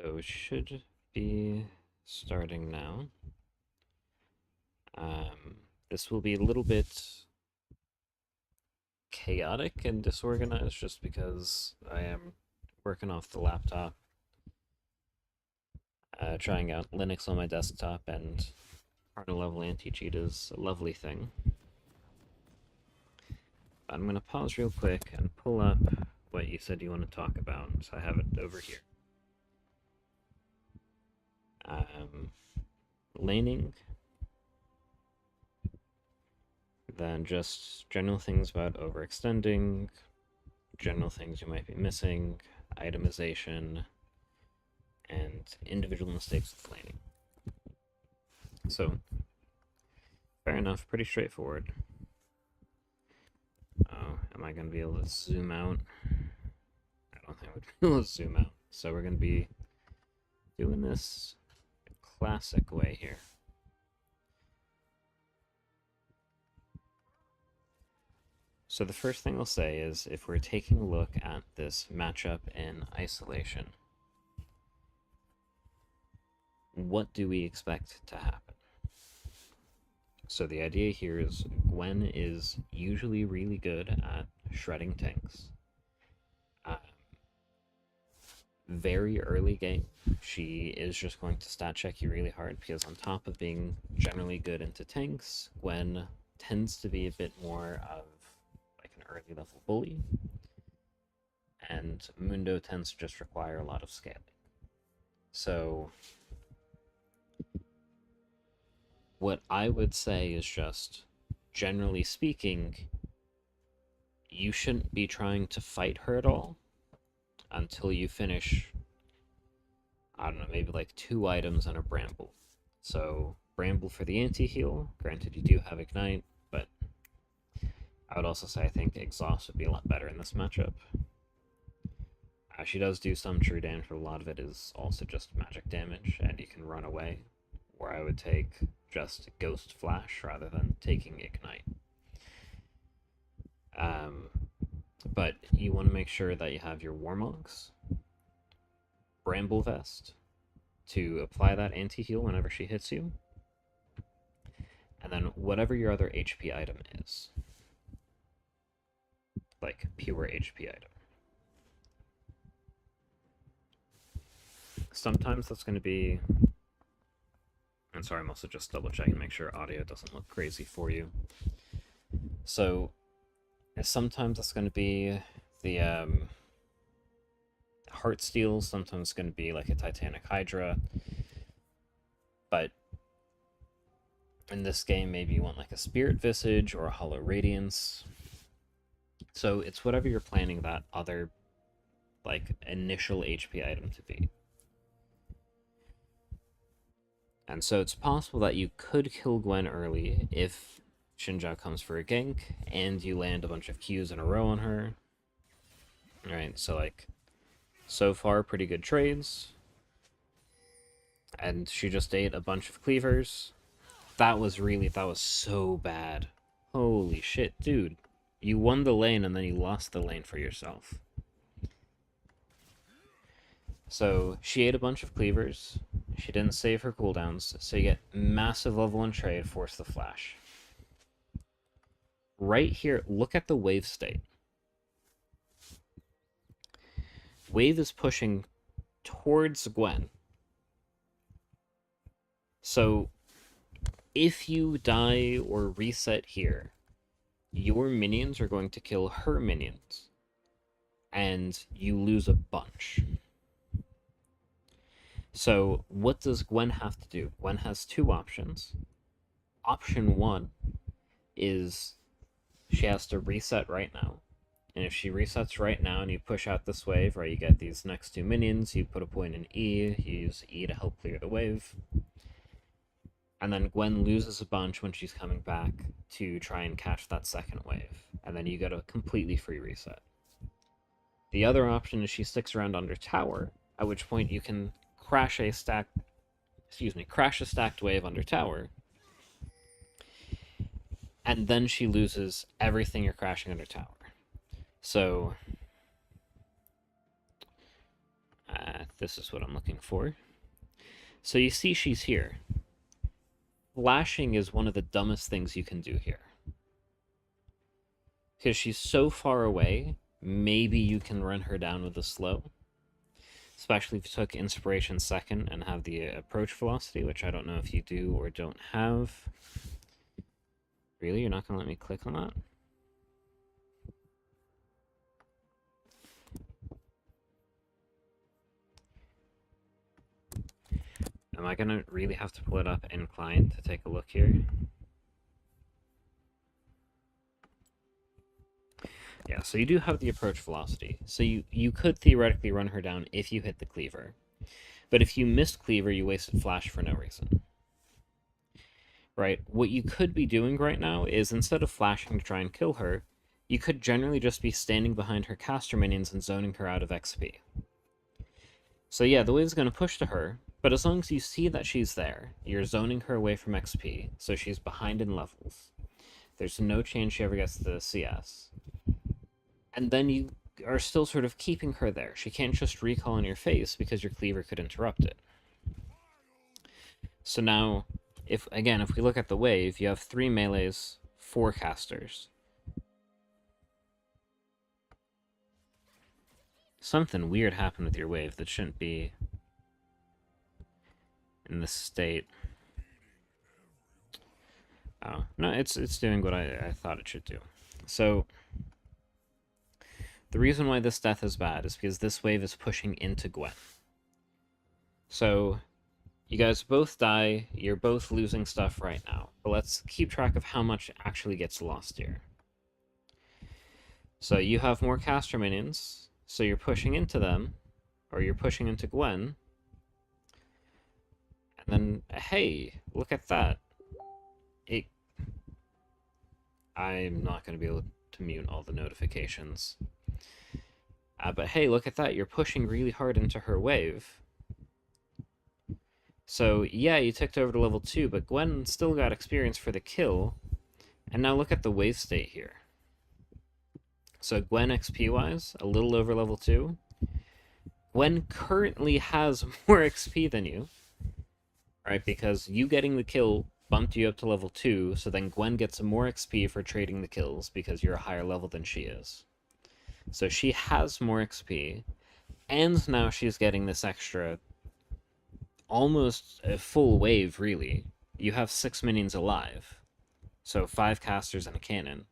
So it should be starting now. This will be a little bit chaotic and disorganized just because I am working off the laptop, trying out Linux on my desktop, and partner level anti-cheat is a lovely thing. I'm going to pause real quick and pull up what you said you want to talk about, so I have it over here. Laning, then just general things about overextending, general things you might be missing, itemization, and individual mistakes with laning. So, fair enough, pretty straightforward. Oh, am I going to be able to zoom out? I don't think I would be able to zoom out. So we're going to be doing this the classic way here. So the first thing I'll say is if we're taking a look at this matchup in isolation, what do we expect to happen? So the idea here is Gwen is usually really good at shredding tanks. Very early game, she is just going to stat check you really hard because on top of being generally good into tanks, Gwen tends to be a bit more of like an early level bully, and Mundo tends to just require a lot of scaling. So what I would say is just, generally speaking, you shouldn't be trying to fight her at all until you finish, I don't know, maybe like 2 items and a Bramble. So, Bramble for the anti-heal. Granted, you do have Ignite, but I would also say I think Exhaust would be a lot better in this matchup. She does do some true damage, but a lot of it is also just magic damage, and you can run away, where I would take just Ghost Flash rather than taking Ignite. But you want to make sure that you have your Warmogs, Bramble Vest, to apply that anti-heal whenever she hits you, and then whatever your other HP item is, like pure HP item. Sometimes that's going to be, and sorry, I'm also just double checking to make sure audio doesn't look crazy for you. So sometimes that's going to be the Heart Steel, sometimes it's going to be like a Titanic Hydra, but in this game maybe you want like a Spirit Visage or a Hollow Radiance. So it's whatever you're planning that other like initial HP item to be. And so it's possible that you could kill Gwen early if Xinjiao comes for a gank and you land a bunch of Qs in a row on her. Alright, so like, so far pretty good trades. And she just ate a bunch of cleavers. That was so bad. Holy shit, dude. You won the lane and then you lost the lane for yourself. So she ate a bunch of cleavers. She didn't save her cooldowns, so you get massive level 1 trade, force the flash. Right here, look at the wave state. Wave is pushing towards Gwen. So if you die or reset here, your minions are going to kill her minions, and you lose a bunch. So what does Gwen have to do? Gwen has 2 options. Option 1 is she has to reset right now. And if she resets right now and you push out this wave, right, you get these next 2 minions, you put a point in E, you use E to help clear the wave. And then Gwen loses a bunch when she's coming back to try and catch that second wave. And then you get a completely free reset. The other option is she sticks around under tower, at which point you can crash a stacked wave under tower, and then she loses everything you're crashing under tower. So This is what I'm looking for. So you see she's here. Flashing is one of the dumbest things you can do here. Because she's so far away, maybe you can run her down with a slow. Especially if you took Inspiration second and have the approach velocity, which I don't know if you do or don't have. Really? You're not going to let me click on that? Am I going to really have to pull it up in client to take a look here? Yeah, so you do have the approach velocity. So you could theoretically run her down if you hit the cleaver. But if you missed cleaver, you wasted flash for no reason. Right? What you could be doing right now is instead of flashing to try and kill her, you could generally just be standing behind her caster minions and zoning her out of XP. So yeah, the wave is going to push to her, but as long as you see that she's there, you're zoning her away from XP, so she's behind in levels. There's no chance she ever gets the CS. And then you are still sort of keeping her there. She can't just recall in your face because your cleaver could interrupt it. So now, if we look at the wave, you have 3 melees, 4 casters. Something weird happened with your wave that shouldn't be in this state. Oh, no, it's doing what I thought it should do. So, the reason why this death is bad is because this wave is pushing into Gwen. So, you guys both die, you're both losing stuff right now, but let's keep track of how much actually gets lost here. So, you have more caster minions, so you're pushing into them, or you're pushing into Gwen, and then, hey, look at that. I'm not going to be able to mute all the notifications. But hey, look at that. You're pushing really hard into her wave. So, yeah, you ticked over to level 2, but Gwen still got experience for the kill. And now look at the wave state here. So Gwen XP-wise, a little over level 2. Gwen currently has more XP than you. Right, because you getting the kill bumped you up to level 2, so then Gwen gets more XP for trading the kills because you're a higher level than she is. So she has more XP, and now she's getting this extra, almost a full wave, really. You have 6 minions alive, so 5 casters and a cannon.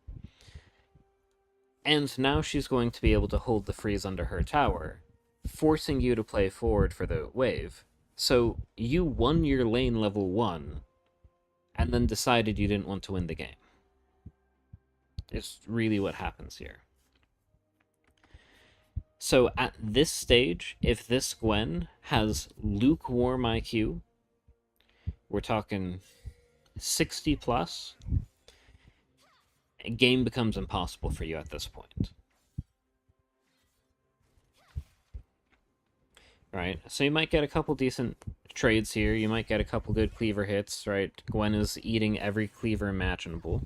And now she's going to be able to hold the freeze under her tower, forcing you to play forward for the wave. So you won your lane level 1, and then decided you didn't want to win the game. It's really what happens here. So at this stage, if this Gwen has lukewarm IQ, we're talking 60 plus, a game becomes impossible for you at this point. Right, so you might get a couple decent trades here, you might get a couple good cleaver hits, right? Gwen is eating every cleaver imaginable.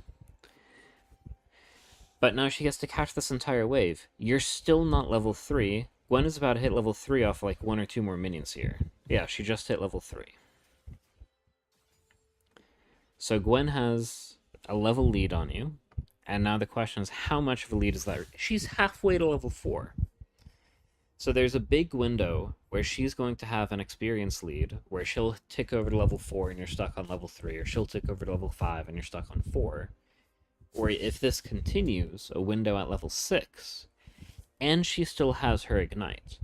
But now she gets to catch this entire wave. You're still not level 3. Gwen is about to hit level 3 off like 1 or 2 more minions here. Yeah, she just hit level 3. So Gwen has a level lead on you. And now the question is, how much of a lead is that? She's halfway to level 4. So there's a big window where she's going to have an experience lead, where she'll tick over to level 4 and you're stuck on level 3, or she'll tick over to level 5 and you're stuck on 4. Or if this continues, a window at level 6, and she still has her ignite.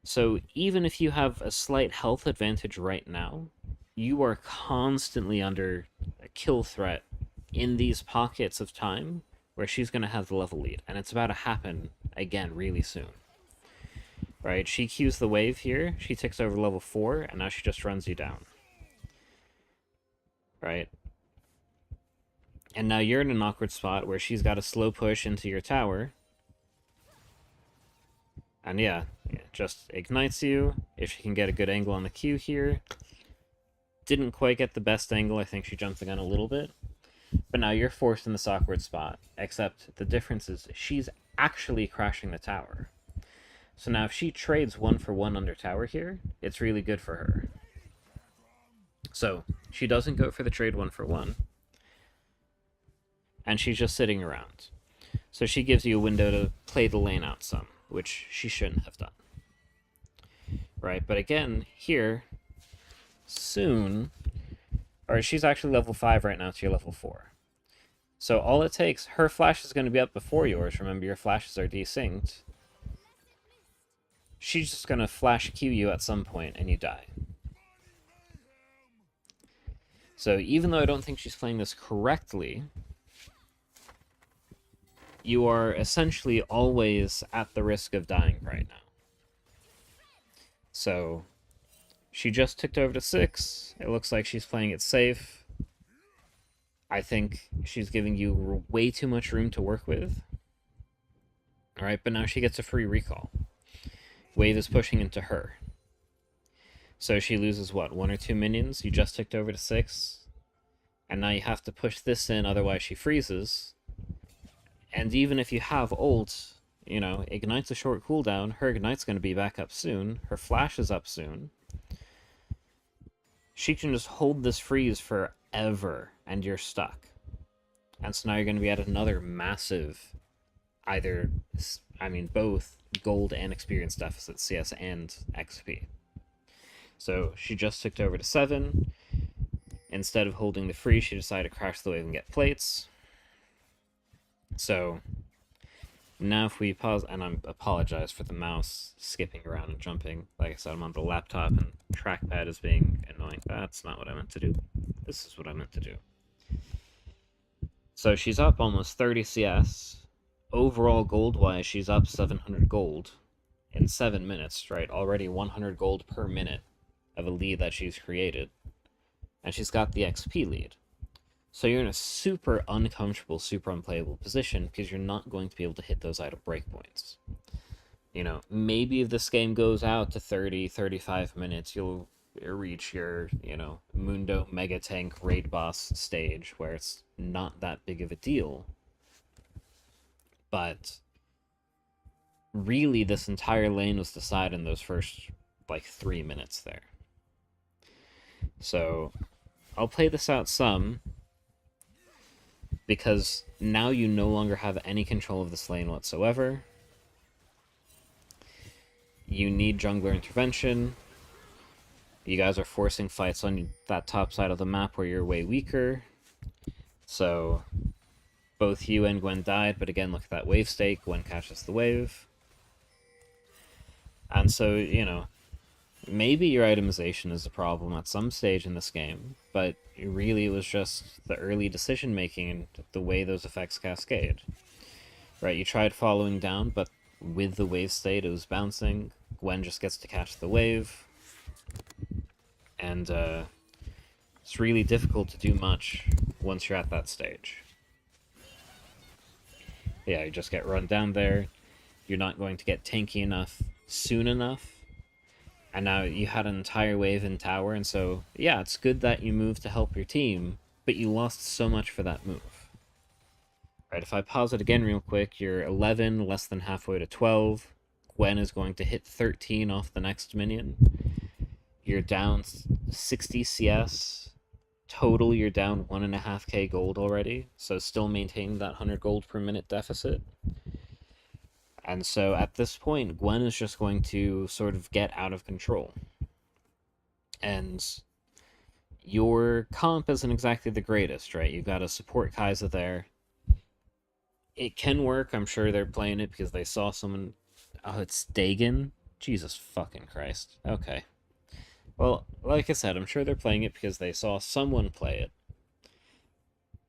So even if you have a slight health advantage right now, you are constantly under a kill threat in these pockets of time where she's going to have the level lead, and it's about to happen again really soon. Right, she cues the wave here, she ticks over level 4, and now she just runs you down. Right? And now you're in an awkward spot where she's got a slow push into your tower. And yeah, just ignites you. If she can get a good angle on the Q here. Didn't quite get the best angle, I think she jumped the gun a little bit. But now you're forced in this awkward spot. Except the difference is she's actually crashing the tower. So now if she trades 1-for-1 under tower here, it's really good for her. So she doesn't go for the trade 1-for-1, and she's just sitting around. So she gives you a window to play the lane out some, which she shouldn't have done. Right, but again, here, soon, or she's actually level 5 right now, so you're level 4. So all it takes, her flash is going to be up before yours. Remember, your flashes are desynced. She's just going to flash Q you at some point, and you die. So even though I don't think she's playing this correctly, you are essentially always at the risk of dying right now. So she just ticked over to 6. It looks like she's playing it safe. I think she's giving you way too much room to work with. Alright, but now she gets a free recall. Wave is pushing into her. So she loses, what, 1 or 2 minions? You just ticked over to 6. And now you have to push this in, otherwise she freezes. And even if you have ult, you know, Ignite's a short cooldown. Her Ignite's going to be back up soon. Her flash is up soon. She can just hold this freeze forever, and you're stuck. And so now you're going to be at another massive, both gold and experience deficit, CS and XP. So she just ticked over to 7. Instead of holding the freeze, she decided to crash the wave and get plates. So now if we pause, and I apologize for the mouse skipping around and jumping. Like I said, I'm on the laptop and trackpad is being annoying. That's not what I meant to do. This is what I meant to do. So she's up almost 30 CS. Overall gold-wise, she's up 700 gold in 7 minutes, right? Already 100 gold per minute of a lead that she's created. And she's got the XP lead. So you're in a super uncomfortable, super unplayable position because you're not going to be able to hit those idle breakpoints. You know, maybe if this game goes out to 30, 35 minutes, you'll reach your, you know, Mundo Mega Tank Raid Boss stage where it's not that big of a deal. But really, this entire lane was decided in those first, 3 minutes there. So I'll play this out some, because now you no longer have any control of this lane whatsoever. You need jungler intervention. You guys are forcing fights on that top side of the map where you're way weaker. So both you and Gwen died, but again, look at that wave stake. Gwen catches the wave. And so, you know, maybe your itemization is a problem at some stage in this game, but really it was just the early decision making and the way those effects cascade. Right, you tried following down, but with the wave state it was bouncing. Gwen just gets to catch the wave. And it's really difficult to do much once you're at that stage. Yeah, you just get run down there. You're not going to get tanky enough soon enough. And now you had an entire wave in tower, and so, yeah, it's good that you moved to help your team, but you lost so much for that move. Right, if I pause it again real quick, you're 11, less than halfway to 12. Gwen is going to hit 13 off the next minion. You're down 60 CS. Total, you're down 1.5k gold already, so still maintaining that 100 gold per minute deficit. And so at this point, Gwen is just going to sort of get out of control. And your comp isn't exactly the greatest, right? You've got a support Kai'Sa there. It can work. I'm sure they're playing it because they saw someone... Oh, it's Dagon? Jesus fucking Christ. Okay. Well, like I said, I'm sure they're playing it because they saw someone play it.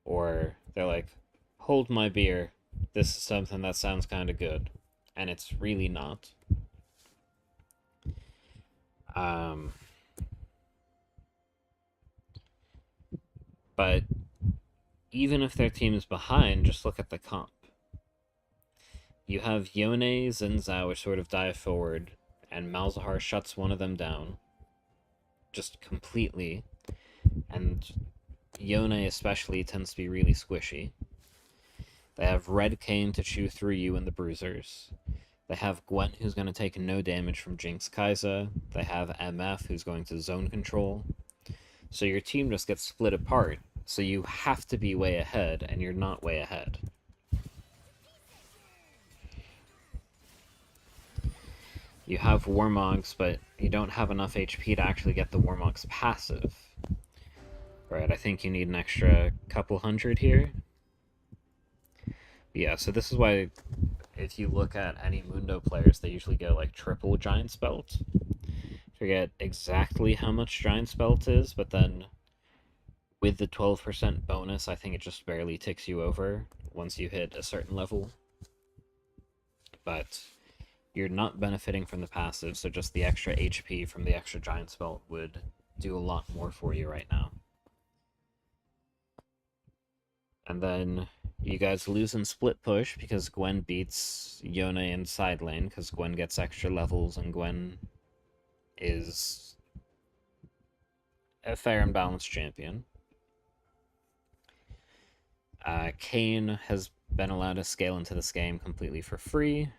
Or they're like, hold my beer. This is something that sounds kind of good. And it's really not. But even if their team is behind, just look at the comp. You have Yone, Xin Zhao, which sort of dive forward, and Malzahar shuts one of them down. Just completely. And Yone especially tends to be really squishy. They have Red Cane to chew through you and the Bruisers. They have Gwen, who's going to take no damage from Jinx Kai'Sa. They have MF, who's going to zone control. So your team just gets split apart. So you have to be way ahead, and you're not way ahead. You have Warmogs, but you don't have enough HP to actually get the Warmog's passive. Right, I think you need an extra couple hundred here. Yeah, so this is why if you look at any Mundo players, they usually go like triple Giant's Belt. Forget exactly how much Giant's Belt is, but then with the 12% bonus, I think it just barely ticks you over once you hit a certain level. But you're not benefiting from the passive, so just the extra HP from the extra Giant's Belt would do a lot more for you right now. And then you guys lose in split push because Gwen beats Yone in side lane because Gwen gets extra levels and Gwen is a fair and balanced champion. Kayn has been allowed to scale into this game completely for free.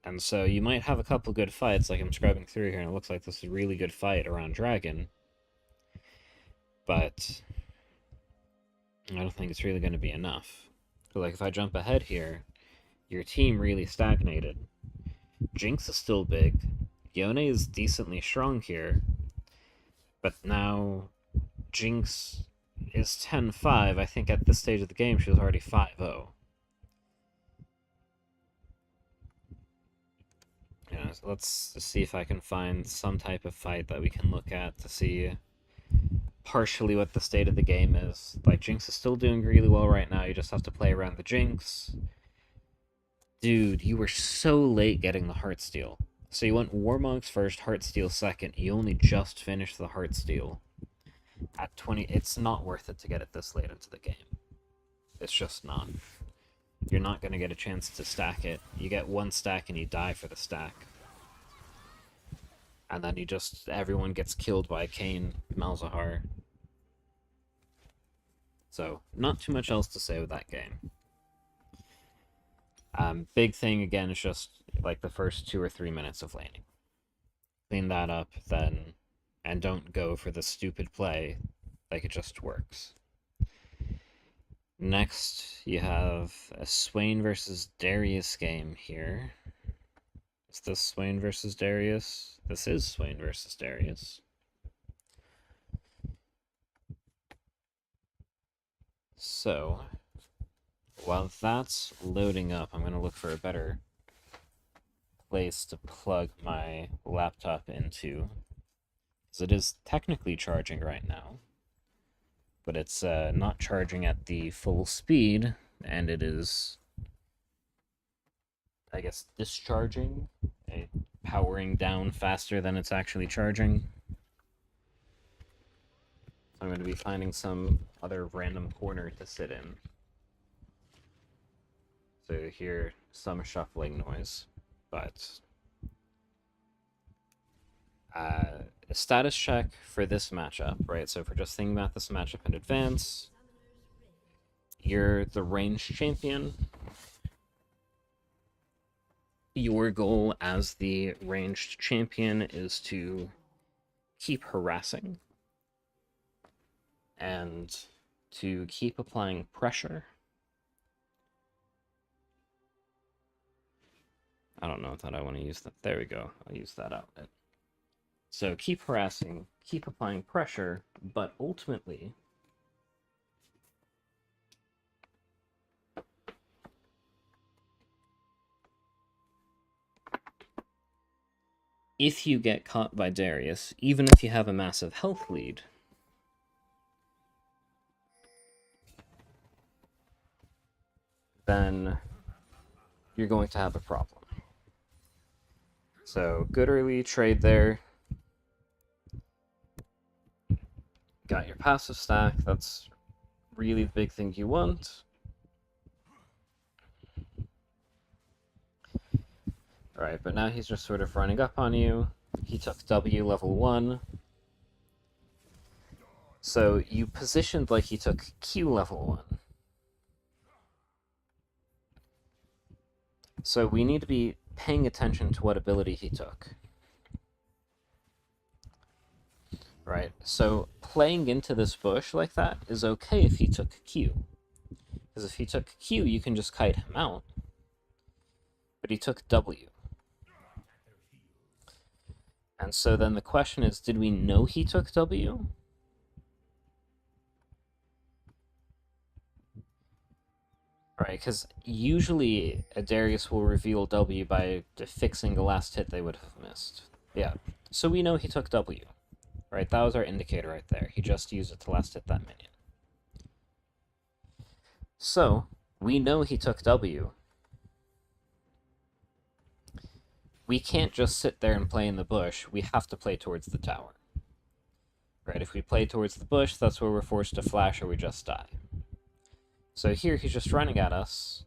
And so you might have a couple good fights, like I'm scrubbing through here and it looks like this is a really good fight around Dragon. But I don't think it's really going to be enough. So like if I jump ahead here, your team really stagnated. Jinx is still big. Yone is decently strong here. But now Jinx is 10-5. I think at this stage of the game she was already 5-0. Yeah, so let's see if I can find some type of fight that we can look at to see partially what the state of the game is. Like, Jinx is still doing really well right now. You just have to play around the Jinx. Dude, you were so late getting the Heartsteel. So you went Warmogs first, Heartsteel second. You only just finished the Heartsteel. At 20, it's not worth it to get it this late into the game. It's just not. You're not going to get a chance to stack it. You get one stack and you die for the stack. And then everyone gets killed by Kayn, Malzahar. So, not too much else to say with that game. Big thing, again, is just, like, the first 2 or 3 minutes of laning. Clean that up, then, and don't go for the stupid play, like it just works. Next, you have a Swain versus Darius game here. Is this Swain versus Darius? This is Swain versus Darius. So, while that's loading up, I'm going to look for a better place to plug my laptop into. Because it is technically charging right now. But it's not charging at the full speed, and it is, I guess, discharging, powering down faster than it's actually charging. I'm going to be finding some other random corner to sit in. So you hear some shuffling noise, but a status check for this matchup, right? So if we're just thinking about this matchup in advance, you're the ranged champion. Your goal as the ranged champion is to keep harassing and to keep applying pressure. I don't know that I want to use that. There we go. I'll use that outlet. So keep harassing, keep applying pressure, but ultimately, if you get caught by Darius, even if you have a massive health lead, then you're going to have a problem. So, good early trade there. Got your passive stack, that's really the big thing you want. Alright, but now he's just sort of running up on you. He took W level 1. So you positioned like he took Q level 1. So we need to be paying attention to what ability he took. Right? So playing into this bush like that is okay if he took Q. Because if he took Q, you can just kite him out. But he took W. And so then the question is, did we know he took W? Right, because usually a Darius will reveal W by fixing the last hit they would have missed. Yeah, so we know he took W. Right, that was our indicator right there. He just used it to last hit that minion. So, we know he took W. We can't just sit there and play in the bush. We have to play towards the tower. Right, if we play towards the bush, that's where we're forced to flash or we just die. So here, he's just running at us.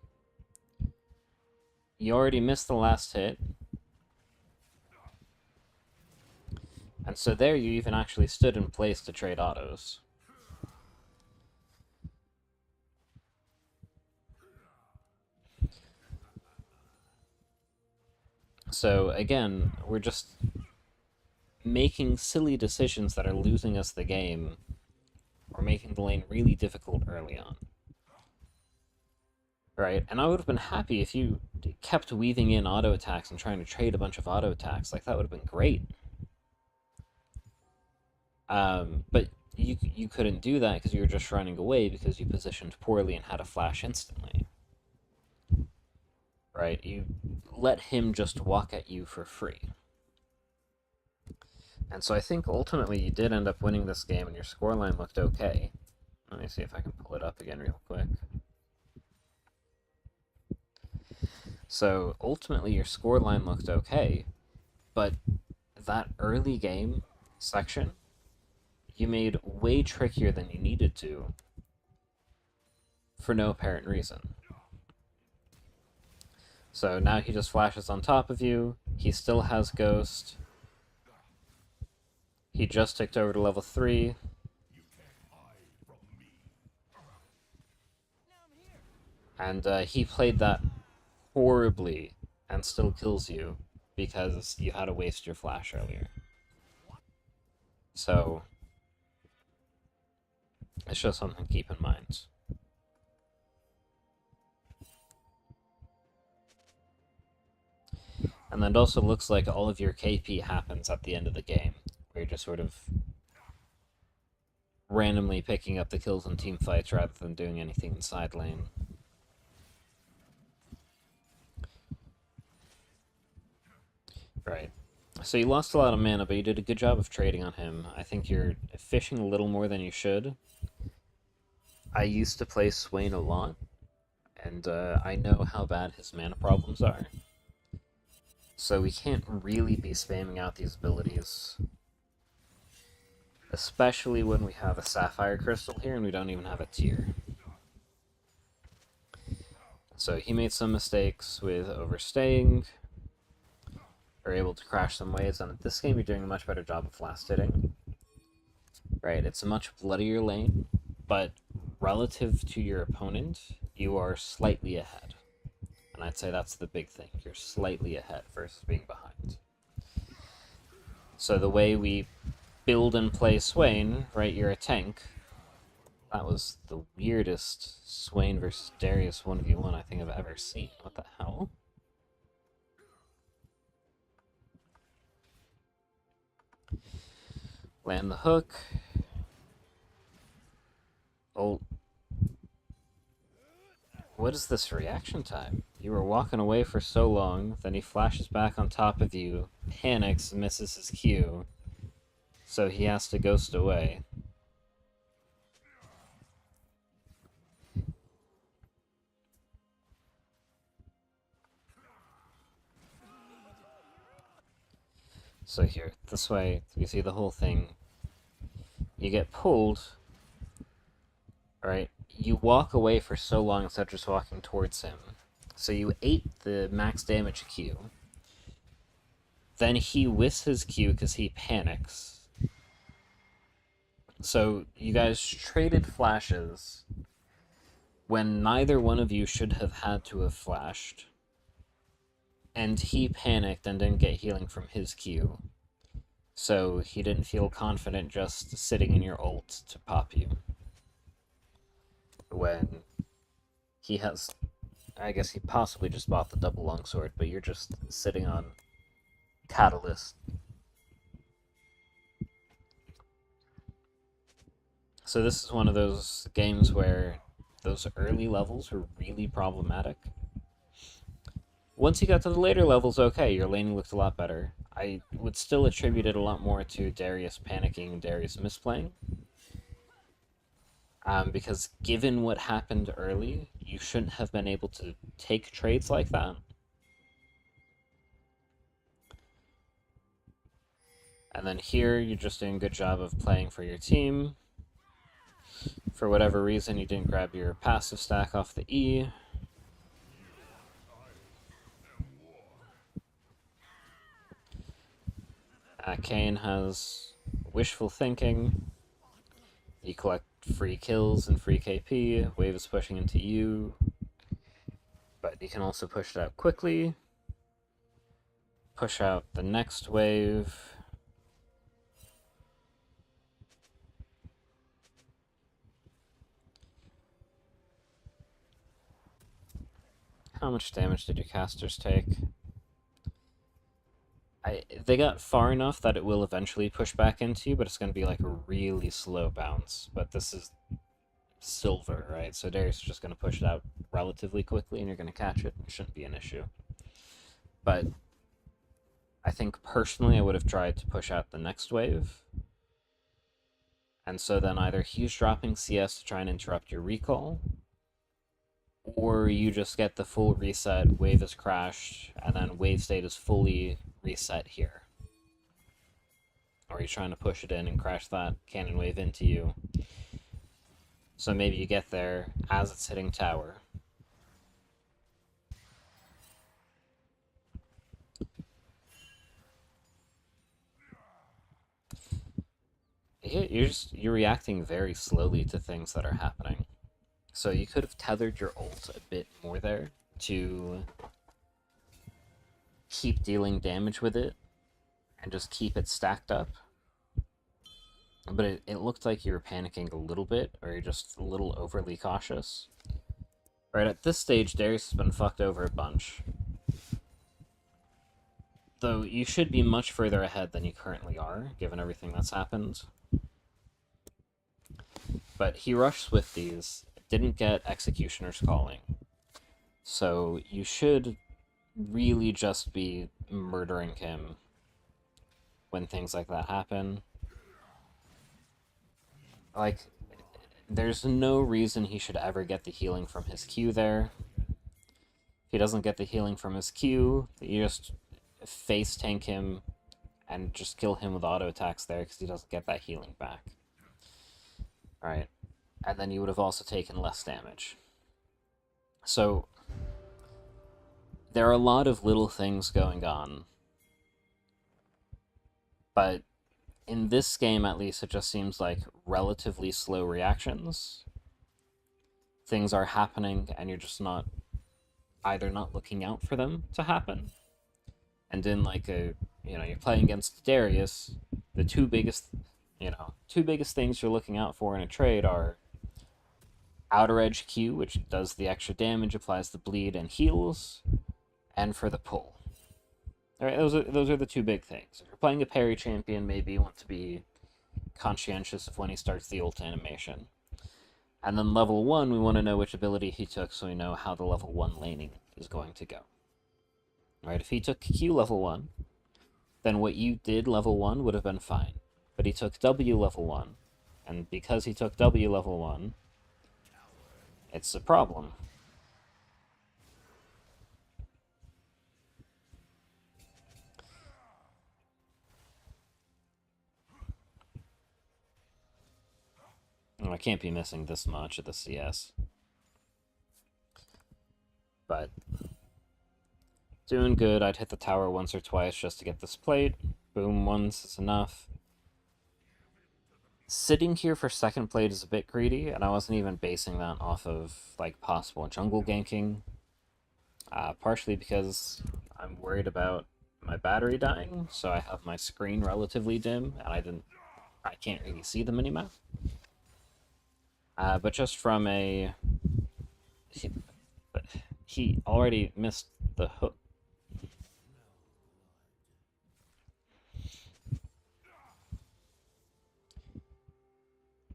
You already missed the last hit. And so there you even actually stood in place to trade autos. So again, we're just making silly decisions that are losing us the game, or making the lane really difficult early on. Right? And I would have been happy if you kept weaving in auto attacks and trying to trade a bunch of auto attacks. Like, that would have been great. But you couldn't do that because you were just running away because you positioned poorly and had a flash instantly. Right? You let him just walk at you for free. And so I think ultimately you did end up winning this game and your scoreline looked okay. Let me see if I can pull it up again real quick. So ultimately your scoreline looked okay, but that early game section you made way trickier than you needed to for no apparent reason. So now he just flashes on top of you. He still has Ghost. He just ticked over to level 3. And he played that horribly and still kills you because you had to waste your flash earlier. So it's just something to keep in mind. And then it also looks like all of your KP happens at the end of the game, where you're just sort of randomly picking up the kills in team fights rather than doing anything in side lane. Right. So you lost a lot of mana, but you did a good job of trading on him. I think you're fishing a little more than you should. I used to play Swain a lot, and I know how bad his mana problems are. So we can't really be spamming out these abilities. Especially when we have a Sapphire Crystal here and we don't even have a tier. So he made some mistakes with overstaying. Are able to crash some waves, and this game you're doing a much better job of last hitting. Right, it's a much bloodier lane, but relative to your opponent, you are slightly ahead. And I'd say that's the big thing. You're slightly ahead versus being behind. So the way we build and play Swain, right, you're a tank. That was the weirdest Swain versus Darius 1v1 I think I've ever seen. What the hell? Land the hook. Oh. What is this reaction time? You were walking away for so long, then he flashes back on top of you, panics, misses his Q, so he has to ghost away. So here, this way, you see the whole thing. You get pulled, right? You walk away for so long instead of just walking towards him. So you ate the max damage Q. Then he whisks his Q because he panics. So you guys traded flashes when neither one of you should have had to have flashed. And he panicked and didn't get healing from his Q. So he didn't feel confident just sitting in your ult to pop you. When he has, I guess he possibly just bought the double longsword, but you're just sitting on Catalyst. So this is one of those games where those early levels are really problematic. Once you got to the later levels, okay, your laning looked a lot better. I would still attribute it a lot more to Darius panicking and Darius misplaying. Because given what happened early, you shouldn't have been able to take trades like that. And then here, you're just doing a good job of playing for your team. For whatever reason, you didn't grab your passive stack off the E. Kayn has wishful thinking. You collect free kills and free KP. Wave is pushing into you. But you can also push it out quickly. Push out the next wave. How much damage did your casters take? They got far enough that it will eventually push back into you, but it's going to be like a really slow bounce. But this is silver, right? So Darius is just going to push it out relatively quickly, and you're going to catch it. It shouldn't be an issue. But I think personally I would have tried to push out the next wave. And so then either he's dropping CS to try and interrupt your recall, or you just get the full reset, wave is crashed, and then wave state is fully reset here. Or you're trying to push it in and crash that cannon wave into you. So maybe you get there as it's hitting tower. You're reacting very slowly to things that are happening. So you could have tethered your ult a bit more there to keep dealing damage with it and just keep it stacked up. But it looked like you were panicking a little bit, or you're just a little overly cautious. Right, at this stage, Darius has been fucked over a bunch. Though you should be much further ahead than you currently are, given everything that's happened. But he rushed Swifties, didn't get Executioner's Calling. So you should really just be murdering him when things like that happen. Like, there's no reason he should ever get the healing from his Q there. If he doesn't get the healing from his Q, you just face tank him and just kill him with auto attacks there because he doesn't get that healing back. Right. And then you would have also taken less damage. So there are a lot of little things going on. But in this game, at least, it just seems like relatively slow reactions. Things are happening, and you're just not either not looking out for them to happen. And in like you're playing against Darius, the two biggest things you're looking out for in a trade are outer edge Q, which does the extra damage, applies the bleed, and heals, and for the pull. All right, those are the two big things. If you're playing a parry champion, maybe you want to be conscientious of when he starts the ult animation. And then level 1, we want to know which ability he took so we know how the level 1 laning is going to go. Right, if he took Q level 1, then what you did level 1 would have been fine. But he took W level 1, and because he took W level 1, it's a problem. Oh, I can't be missing this much of the CS. But doing good. I'd hit the tower once or twice just to get this plate. Boom, once is enough. Sitting here for second plate is a bit greedy, and I wasn't even basing that off of like possible jungle ganking. Partially because I'm worried about my battery dying, so I have my screen relatively dim, and I can't really see the minimap. But just from a, he already missed the hook.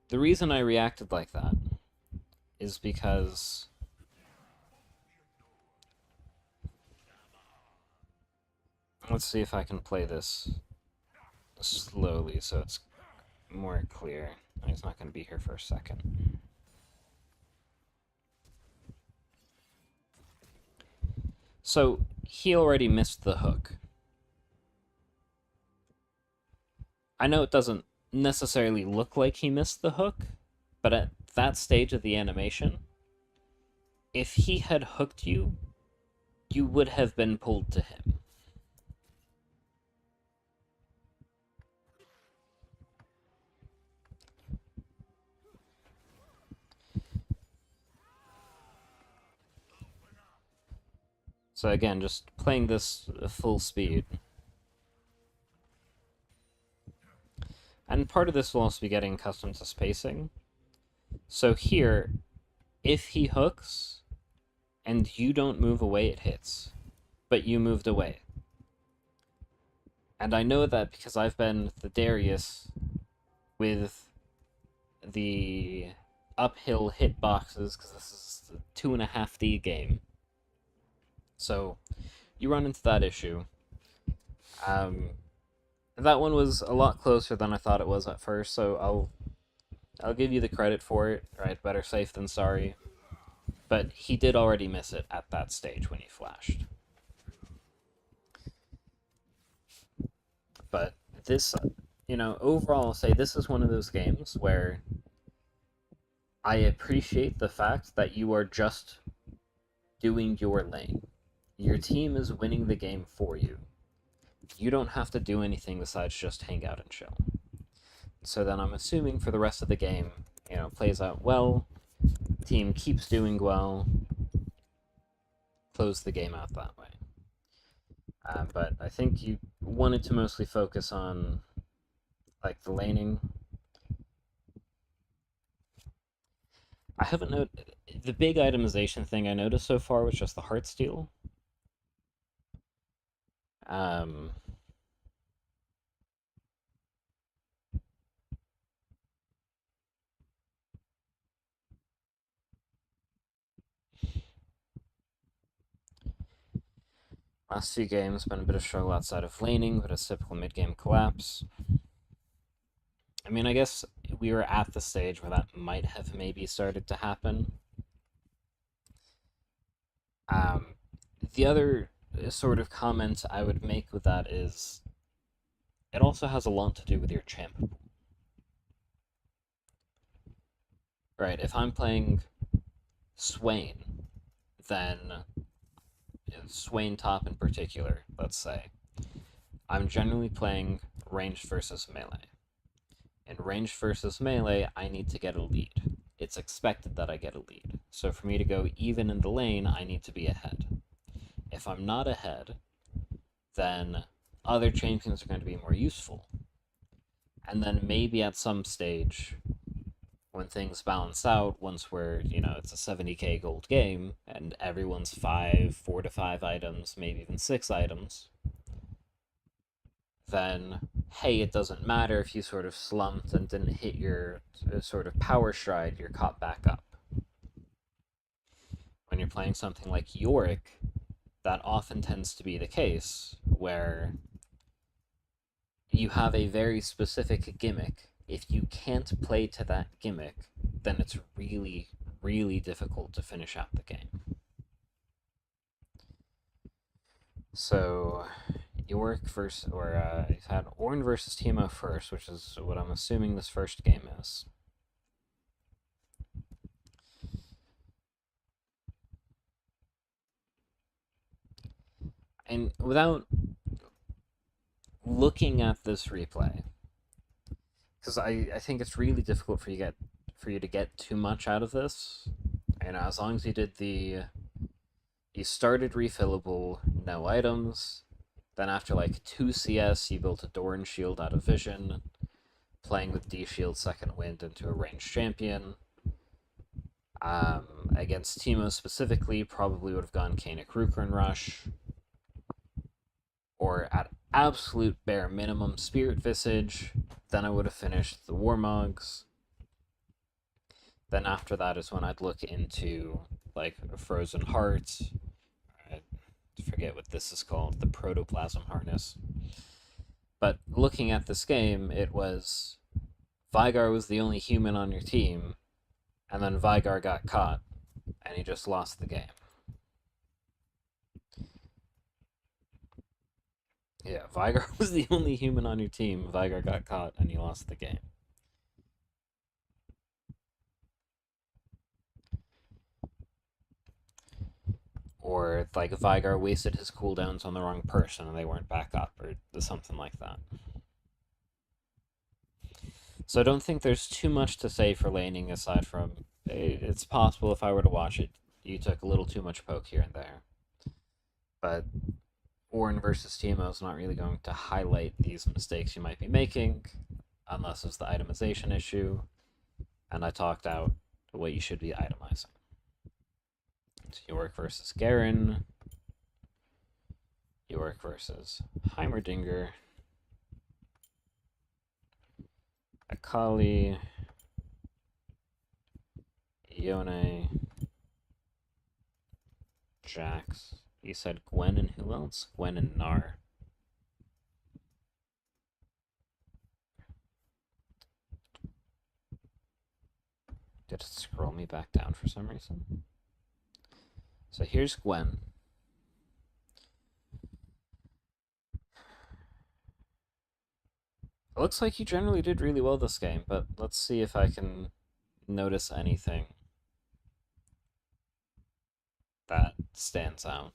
The reason I reacted like that is because let's see if I can play this slowly so it's more clear. He's not going to be here for a second. So he already missed the hook. I know it doesn't necessarily look like he missed the hook, but at that stage of the animation, if he had hooked you, you would have been pulled to him. So again, just playing this full speed. And part of this will also be getting accustomed to spacing. So here, if he hooks and you don't move away, it hits. But you moved away. And I know that because I've been the Darius with the uphill hitboxes, because this is a 2.5D game. So you run into that issue. That one was a lot closer than I thought it was at first, so I'll give you the credit for it, right? Better safe than sorry. But he did already miss it at that stage when he flashed. But this, overall, I'll say this is one of those games where I appreciate the fact that you are just doing your lane. Your team is winning the game for you. You don't have to do anything besides just hang out and chill. So then I'm assuming for the rest of the game, plays out well, team keeps doing well, close the game out that way. But I think you wanted to mostly focus on like the laning. I haven't noted the big itemization thing I noticed so far was just the Heartsteel. Um, Last few games been a bit of struggle outside of laning, but a typical mid-game collapse. I mean, I guess we were at the stage where that might have maybe started to happen. The other sort of comment I would make with that is it also has a lot to do with your champ pool. Right, if I'm playing Swain, then Swain top in particular, let's say, I'm generally playing ranged versus melee. In ranged versus melee, I need to get a lead. It's expected that I get a lead. So for me to go even in the lane, I need to be ahead. If I'm not ahead, then other champions are going to be more useful. And then maybe at some stage, when things balance out, once we're, it's a 70k gold game, and everyone's 4 to 5 items, maybe even 6 items, then, hey, it doesn't matter if you sort of slumped and didn't hit your sort of power stride, you're caught back up. When you're playing something like Yorick, that often tends to be the case, where you have a very specific gimmick. If you can't play to that gimmick, then it's really, really difficult to finish out the game. So, Yorick versus, you've had Ornn versus Teemo first, which is what I'm assuming this first game is. And without looking at this replay, because I think it's really difficult for you to get too much out of this. As long as you did the you started refillable, no items. Then after like 2 CS, you built a Doran shield out of Vision, playing with D shield second wind into a ranged champion. Against Teemo specifically, probably would have gone Kanik Rukern Rush, or at absolute bare minimum, Spirit Visage. Then I would have finished the Warmogs. Then after that is when I'd look into like Frozen Heart. I forget what this is called, the Protoplasm Harness. But looking at this game, it was Vigar was the only human on your team, and then Vigar got caught, and he just lost the game. Yeah, Vigar was the only human on your team. Vigar got caught, and he lost the game. Or, like, Vigar wasted his cooldowns on the wrong person, and they weren't back up, or something like that. So I don't think there's too much to say for laning, aside from it's possible if I were to watch it, you took a little too much poke here and there. But Ornn versus Teemo is not really going to highlight these mistakes you might be making, unless it's the itemization issue, and I talked out what you should be itemizing. So Yorick versus Garen, Yorick versus Heimerdinger, Akali, Yone, Jax. You said Gwen and who else? Gwen and Gnar. Did it scroll me back down for some reason? So here's Gwen. It looks like you generally did really well this game, but let's see if I can notice anything that stands out.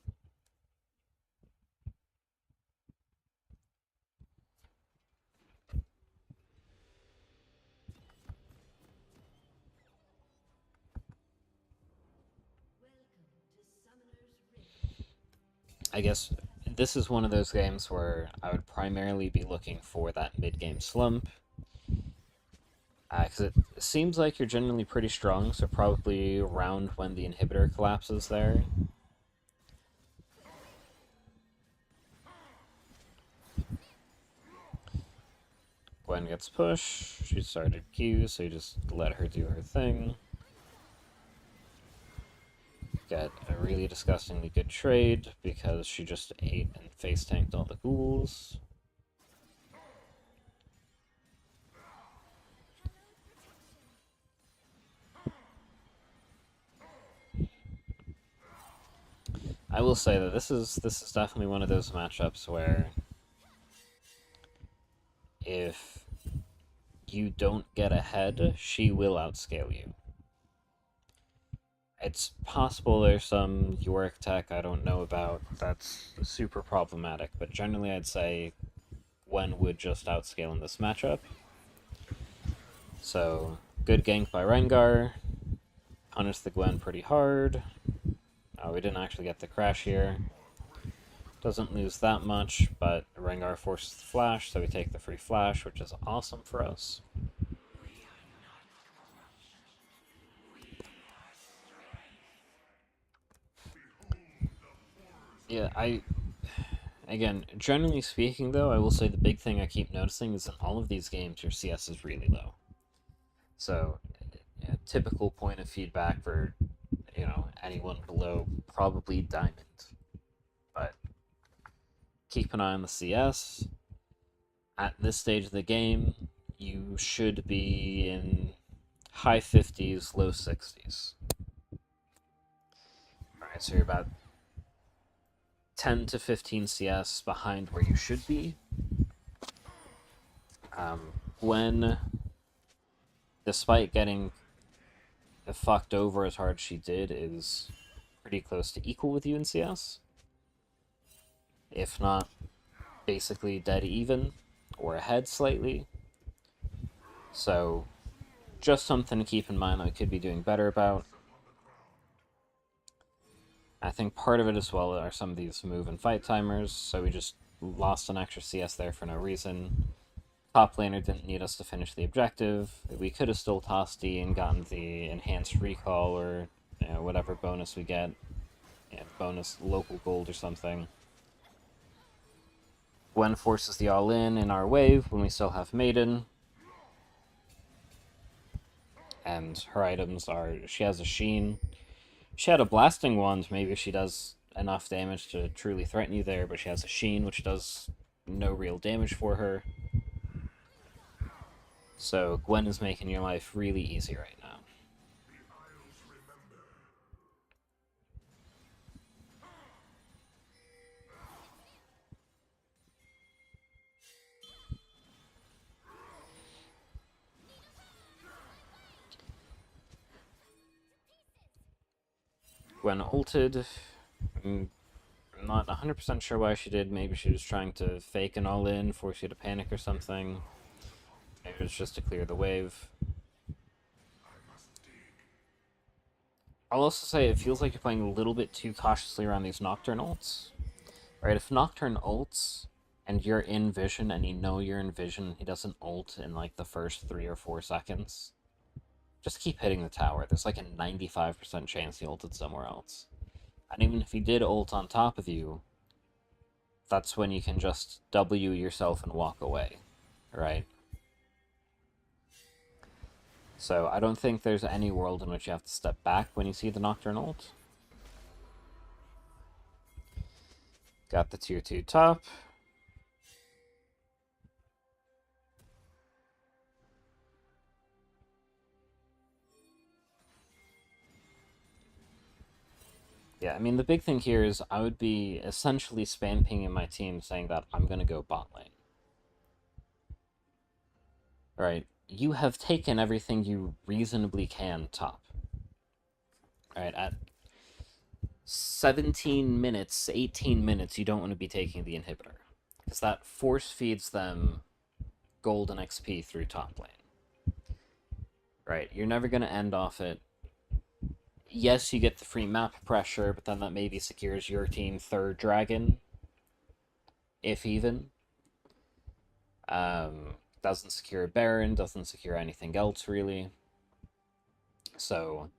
I guess this is one of those games where I would primarily be looking for that mid-game slump. Because it seems like you're generally pretty strong, so probably around when the inhibitor collapses there. Gwen gets pushed, she started Q, so you just let her do her thing. Get a really disgustingly good trade because she just ate and face tanked all the ghouls. I will say that this is definitely one of those matchups where if you don't get ahead, she will outscale you. It's possible there's some Yorick tech I don't know about that's super problematic, but generally I'd say Gwen would just outscale in this matchup. So, good gank by Rengar. Punish the Gwen pretty hard. We didn't actually get the crash here. Doesn't lose that much, but Rengar forces the flash, so we take the free flash, which is awesome for us. Yeah, again, generally speaking, though, I will say the big thing I keep noticing is in all of these games, your CS is really low. So, yeah, typical point of feedback for, anyone below probably Diamond. But keep an eye on the CS. At this stage of the game, you should be in high 50s, low 60s. Alright, so you're about 10 to 15 CS behind where you should be. Gwen, despite getting fucked over as hard as she did, is pretty close to equal with you in CS. If not basically dead even, or ahead slightly. So, just something to keep in mind that we could be doing better about. I think part of it as well are some of these move and fight timers, so we just lost an extra CS there for no reason. Top laner didn't need us to finish the objective. We could have still tossed D and gotten the enhanced recall or whatever bonus we get. Bonus local gold or something. Gwen forces the all-in in our wave when we still have Maiden. And her items are, she has a Sheen. She had a Blasting Wand, maybe she does enough damage to truly threaten you there, but she has a Sheen, which does no real damage for her. So Gwen is making your life really easy right now. Gwen ulted. I'm not 100% sure why she did. Maybe she was trying to fake an all-in, force you to panic or something. Maybe it was just to clear the wave. I'll also say it feels like you're playing a little bit too cautiously around these Nocturne ults. Right, if Nocturne ults and you're in vision and you know you're in vision, he doesn't ult in like the first 3 or 4 seconds, just keep hitting the tower. There's like a 95% chance he ulted somewhere else. And even if he did ult on top of you, that's when you can just W yourself and walk away, right? So I don't think there's any world in which you have to step back when you see the Nocturne ult. Got the tier 2 top. Yeah, I mean, the big thing here is I would be essentially spam pinging my team saying that I'm going to go bot lane. Right? You have taken everything you reasonably can top. Right? At 17 minutes, 18 minutes, you don't want to be taking the inhibitor. Because that force feeds them gold and XP through top lane. Right? You're never going to end off it. Yes, you get the free map pressure, but then that maybe secures your team third dragon, if even. Doesn't secure Baron, doesn't secure anything else, really. So,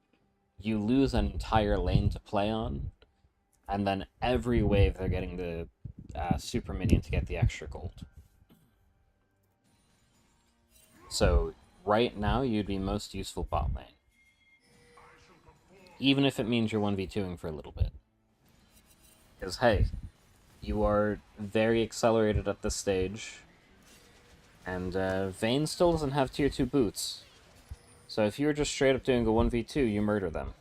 you lose an entire lane to play on, and then every wave they're getting the super minion to get the extra gold. So, right now, you'd be most useful bot lane. Even if it means you're 1v2ing for a little bit. Because, hey, you are very accelerated at this stage, and Vayne still doesn't have tier 2 boots. So if you were just straight up doing a 1v2, you murder them.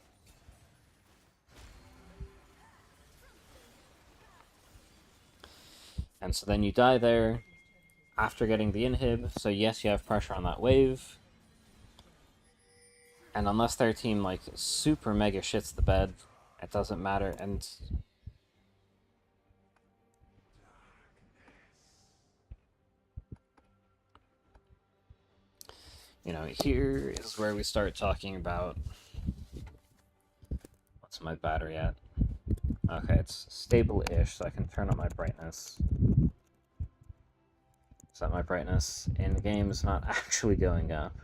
And so then you die there after getting the inhib, so yes, you have pressure on that wave. And unless their team, like, super mega shits the bed, it doesn't matter, and... You know, here is where we start talking about... What's my battery at? Okay, it's stable-ish, so I can turn up my brightness. So that my brightness in game is not actually going up.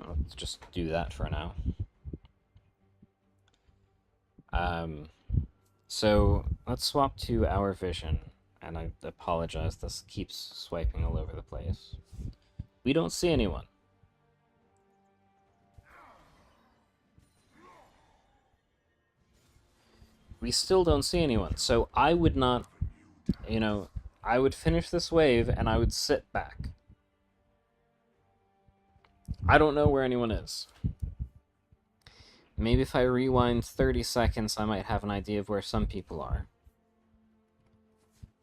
Let's just do that for now. So let's swap to our vision, and I apologize, this keeps swiping all over the place. We don't see anyone. We still don't see anyone, so I would not, I would finish this wave and I would sit back. I don't know where anyone is. Maybe if I rewind 30 seconds, I might have an idea of where some people are.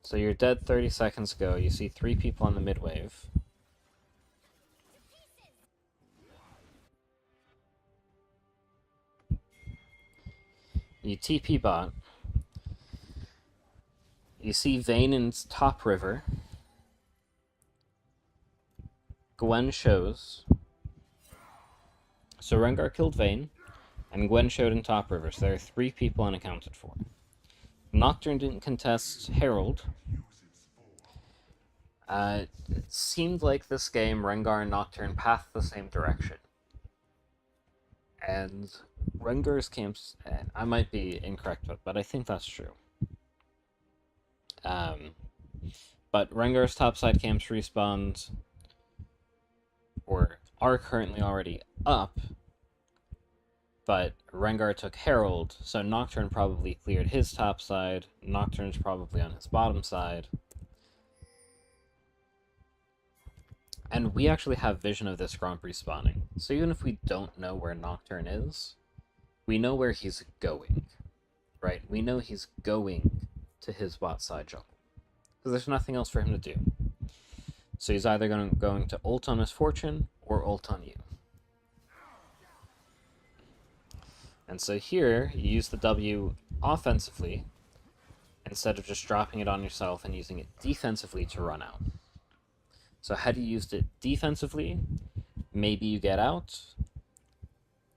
So you're dead 30 seconds ago, you see 3 people on the mid wave. You TP bot. You see Vayne in top river. Gwen shows. So Rengar killed Vayne, and Gwen showed in top river, so there are 3 people unaccounted for. Nocturne didn't contest Herald. It seemed like this game, Rengar and Nocturne pathed the same direction. And Rengar's camps, I might be incorrect, but I think that's true. But Rengar's topside camps respawned, or are currently already up, but Rengar took Herald, so Nocturne probably cleared his top side, Nocturne's probably on his bottom side. And we actually have vision of this Gromp respawning, so even if we don't know where Nocturne is, we know where he's going, right? We know he's going to his bot side jungle, because there's nothing else for him to do. So he's either going to ult on his Fortune, or ult on you. And so here, you use the W offensively, instead of just dropping it on yourself and using it defensively to run out. So had you used it defensively, maybe you get out,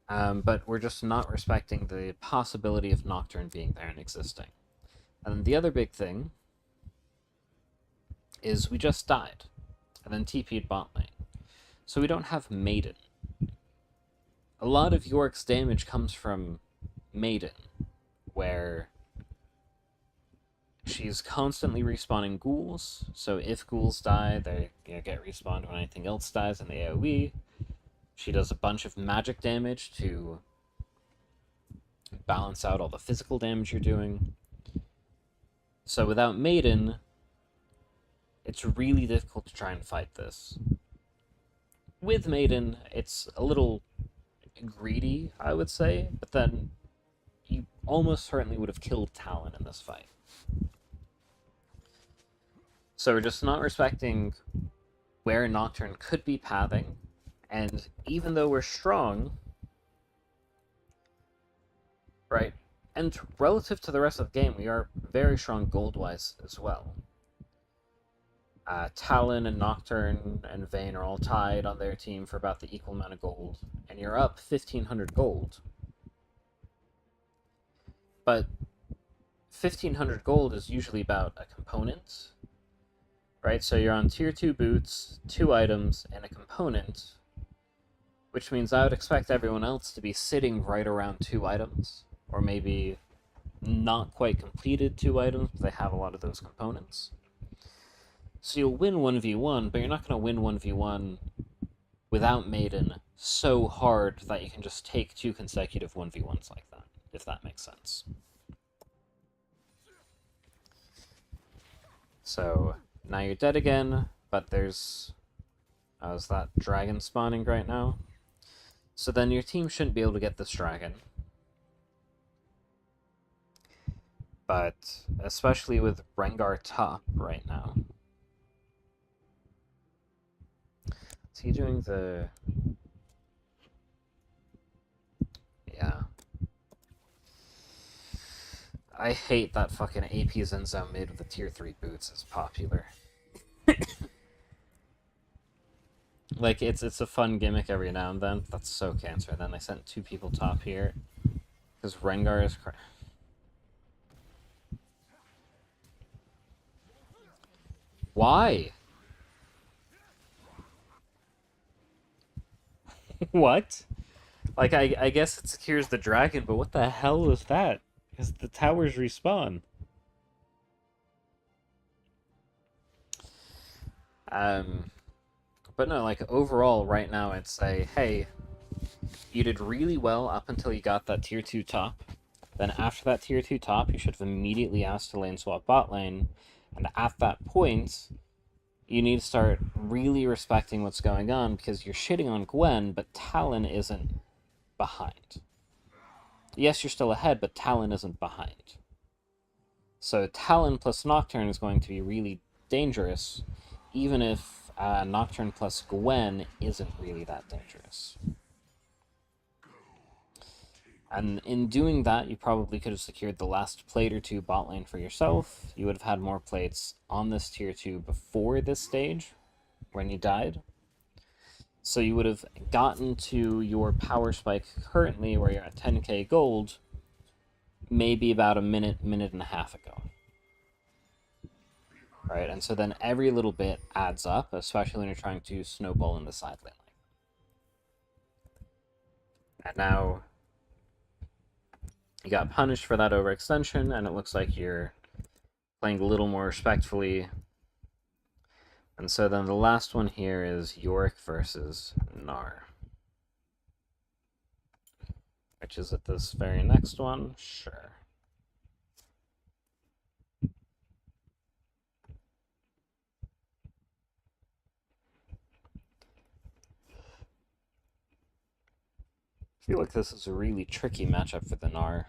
but we're just not respecting the possibility of Nocturne being there and existing. And the other big thing is we just died, and then TP'd bot lane. So we don't have Maiden. A lot of Yorick's damage comes from Maiden, where she's constantly respawning ghouls, so if ghouls die, they get respawned when anything else dies in the AoE. She does a bunch of magic damage to balance out all the physical damage you're doing. So without Maiden, it's really difficult to try and fight this. With Maiden, it's a little greedy, I would say, but then you almost certainly would have killed Talon in this fight. So we're just not respecting where Nocturne could be pathing, and even though we're strong, right, and relative to the rest of the game, we are very strong gold-wise as well. Talon and Nocturne and Vayne are all tied on their team for about the equal amount of gold, and you're up 1,500 gold. But 1,500 gold is usually about a component, right? So you're on tier 2 boots, 2 items, and a component, which means I would expect everyone else to be sitting right around 2 items, or maybe not quite completed 2 items, but they have a lot of those components. So you'll win 1v1, but you're not going to win 1v1 without Maiden so hard that you can just take 2 consecutive 1v1s like that, if that makes sense. So now you're dead again, but there's... is that dragon spawning right now? So then your team shouldn't be able to get this dragon. But especially with Rengar top right now. Is he doing the... Yeah. I hate that fucking AP Zenzo mid with the tier 3 boots is popular. Like, it's a fun gimmick every now and then. That's so cancer. And then they sent 2 people top here. Because Rengar is... Why? What? Like, I guess it secures the dragon, but what the hell is that? Because the towers respawn. But no, like, overall, right now, I'd say, hey, you did really well up until you got that tier 2 top. Then after that tier 2 top, you should have immediately asked to lane swap bot lane. And at that point, you need to start really respecting what's going on, because you're shitting on Gwen, but Talon isn't behind. Yes, you're still ahead, but Talon isn't behind. So Talon plus Nocturne is going to be really dangerous, even if Nocturne plus Gwen isn't really that dangerous. And in doing that, you probably could have secured the last plate or two bot lane for yourself. You would have had more plates on this tier 2 before this stage, when you died. So you would have gotten to your power spike currently, where you're at 10k gold, maybe about a minute and a half ago. Right, and so then every little bit adds up, especially when you're trying to snowball in the side lane. And now you got punished for that overextension, and it looks like you're playing a little more respectfully. And so then the last one here is Yorick versus Gnar. Which is at this very next one? Sure. I feel like this is a really tricky matchup for the Gnar.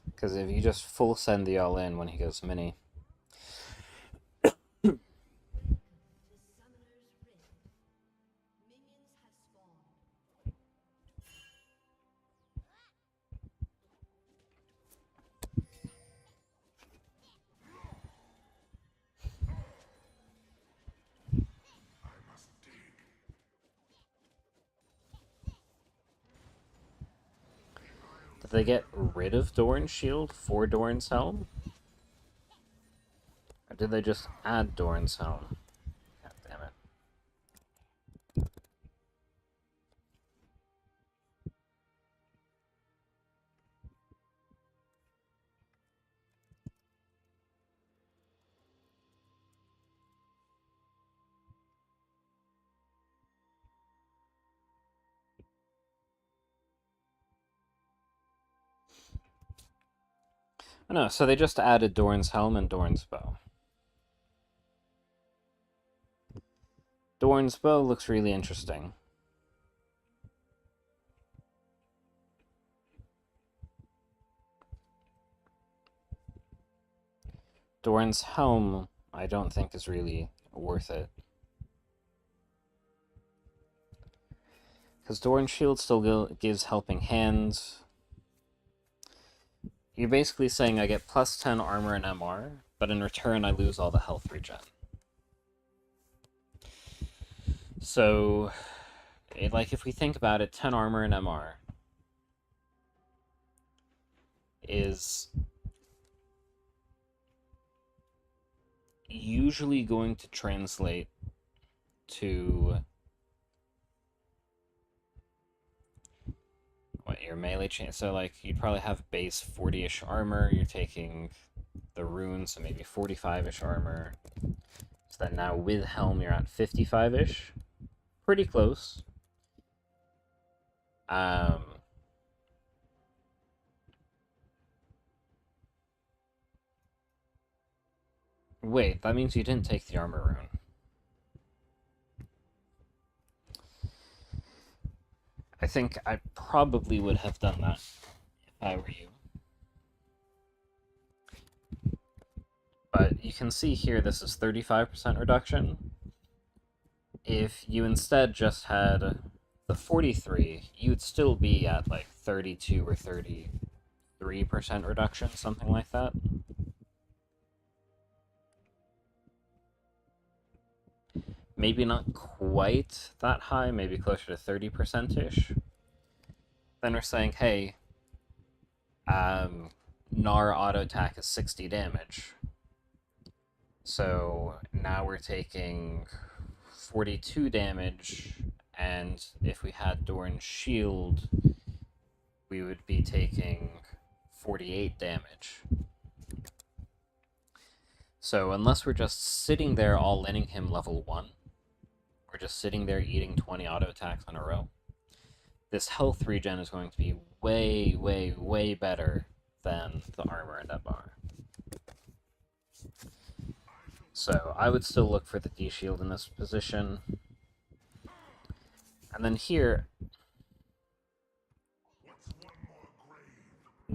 Because if you just full send the all in when he goes mini, did they get rid of Doran's shield for Doran's helm? Or did they just add Doran's helm? God damn it. Oh no, so they just added Doran's helm and Doran's bow. Doran's bow looks really interesting. Doran's helm, I don't think is really worth it. Because Doran's shield still gives helping hands. You're basically saying I get plus 10 armor and MR, but in return I lose all the health regen. So, like, if we think about it, 10 armor and MR is usually going to translate to what your melee chance. So like you'd probably have base 40-ish armor. You're taking the runes, so maybe 45-ish armor. So then now with helm you're at 55-ish, pretty close. Wait, that means you didn't take the armor rune. I think I probably would have done that if I were you. But you can see here this is 35% reduction. If you instead just had the 43, you'd still be at like 32 or 33% reduction, something like that. Maybe not quite that high, maybe closer to 30%-ish. Then we're saying, hey, Gnar auto attack is 60 damage. So now we're taking 42 damage, and if we had Doran's shield, we would be taking 48 damage. So unless we're just sitting there all inning him level 1, we're just sitting there eating 20 auto attacks in a row, this health regen is going to be way, way, way better than the armor and MR. So I would still look for the D-shield in this position. And then here,